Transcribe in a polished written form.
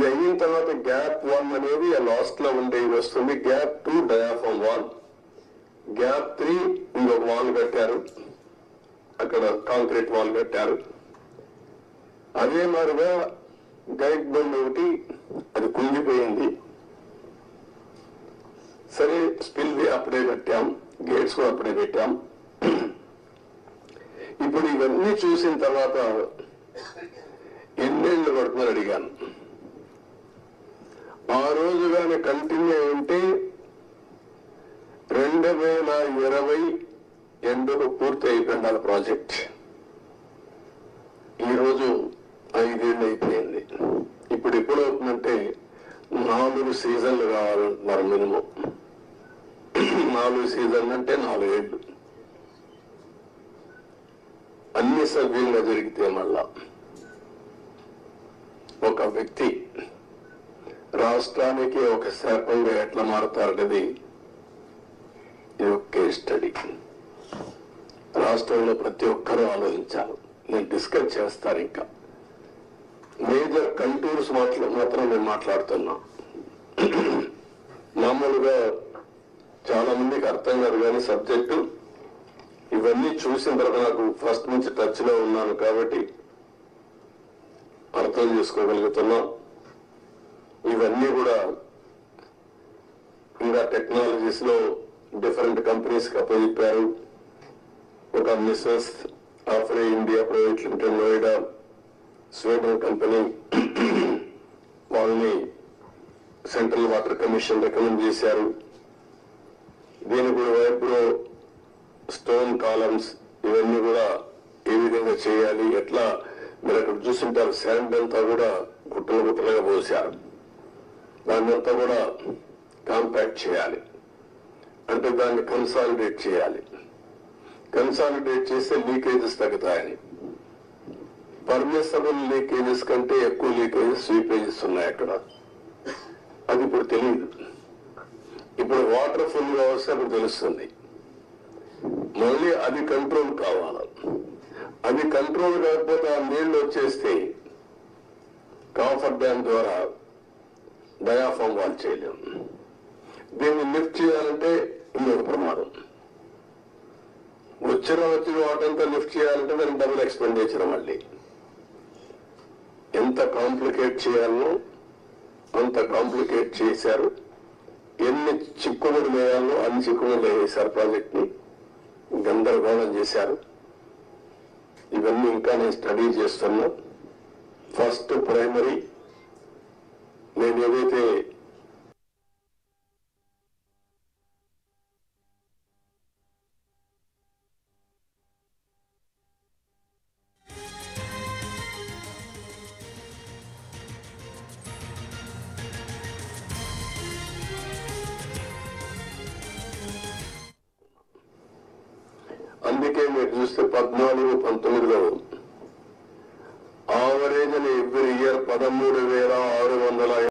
ఇది అయిన తర్వాత గ్యాప్ 1 అనేది లాస్ట్ లో ఉండే వస్తుంది. గ్యాప్ 2 డయాఫామ్ వాల్, గ్యాప్ 3 ఇంకొక వాల్ కట్టారు, అక్కడ కాంక్రీట్ వాల్ కట్టారు. అదే మాదిరిగా గైడ్ బండ్ ఒకటి అది కుంగిపోయింది. సరే స్పిల్ వే అప్పుడే కట్టాం, గేట్స్ కూడా అప్పుడే పెట్టాం. ఇప్పుడు ఇవన్నీ చూసిన తర్వాత ఎన్నేళ్లు పడుతుందని అడిగాను. ఆ రోజు కానీ కంటిన్యూ ఉంటే 2020 ఎండుకు పూర్తి అయిపోయింది ఆ ప్రాజెక్ట్. ఈరోజు 5 ఏళ్ళు అయిపోయింది. ఇప్పుడు ఎప్పుడు అవుతుందంటే 4 సీజన్లు కావాలంటున్నారు మినిమం. 4 సీజన్లు అంటే 4 ఏళ్ళు. అన్ని సవ్యంగా జరిగితే మళ్ళా ఒక వ్యక్తి రాష్ట్రానికి ఒక శాపంగా ఎట్లా మారుతారనేది ఇది ఒక కేస్ స్టడీ. రాష్ట్రంలో ప్రతి ఒక్కరూ ఆలోచించాలి. నేను డిస్కస్ చేస్తాను. ఇంకా మేజర్ కంటూర్స్ మాత్రం నేను మాట్లాడుతున్నా. మామూలుగా చాలా మందికి అర్థం కాదు కానీ సబ్జెక్టు ఇవన్నీ చూసిన తర్వాత నాకు ఫస్ట్ నుంచి టచ్ లో ఉన్నాను కాబట్టి అర్థం చేసుకోగలుగుతున్నా. ఇవన్నీ కూడా ఇంకా టెక్నాలజీస్ లో డిఫరెంట్ కంపెనీస్ కి అప్పచెప్పారు. ఒక messrs Afry India private limited Noida Sweden company, వాళ్ళని సెంట్రల్ వాటర్ కమిషన్ రికమెండ్ చేశారు. దీని కూడా వైబ్రో స్టోన్ కాలమ్స్ ఇవన్నీ కూడా ఏ విధంగా చేయాలి, ఎట్లా మీరు అక్కడ చూసింటారు. శాండ్ అంతా కూడా గుట్టలు గుట్టలుగా పోసారు. దాన్ని అంతా కూడా కాంపాక్ట్ చేయాలి, అంటే దాన్ని కన్సాలిడేట్ చేయాలి. కన్సాలిడేట్ చేస్తే లీకేజెస్ తగ్గుతాయని. పర్మిసబుల్ లీకేజెస్ కంటే ఎక్కువ లీకేజెస్ స్వీపేజెస్ ఉన్నాయి అక్కడ. అది ఇప్పుడు తెలియదు. ఇప్పుడు వాటర్ ఫుల్ గా వస్తే అప్పుడు తెలుస్తుంది. మళ్ళీ అది కంట్రోల్ కావాలి. అది కంట్రోల్ కాకపోతే ఆ నీళ్లు వచ్చేస్తే కాఫర్ డ్యామ్ ద్వారా డయాఫామ్ వాల్ చేయలేము. దీన్ని లిఫ్ట్ చేయాలంటే ఇంకొక ప్రమాదం. వచ్చిన వాటంతా లిఫ్ట్ చేయాలంటే దానికి డబుల్ ఎక్స్పెండిచర్. మళ్ళీ ఎంత కాంప్లికేట్ చేయాలనో అంత కాంప్లికేట్ చేశారు. ఎన్ని చిక్కుముడు వేయాలో అన్ని చిక్కుముడు వేశారు. ప్రాజెక్ట్ ని గందరగోళం చేశారు. ఇవన్నీ ఇంకా నేను స్టడీ చేస్తున్నా. ఫస్ట్ ప్రైమరీ నేను ఏదైతే అందుకే మీరు చూస్తే 14-19లో ఆవరేజ్ ఎవ్రీ ఇయర్ 13,600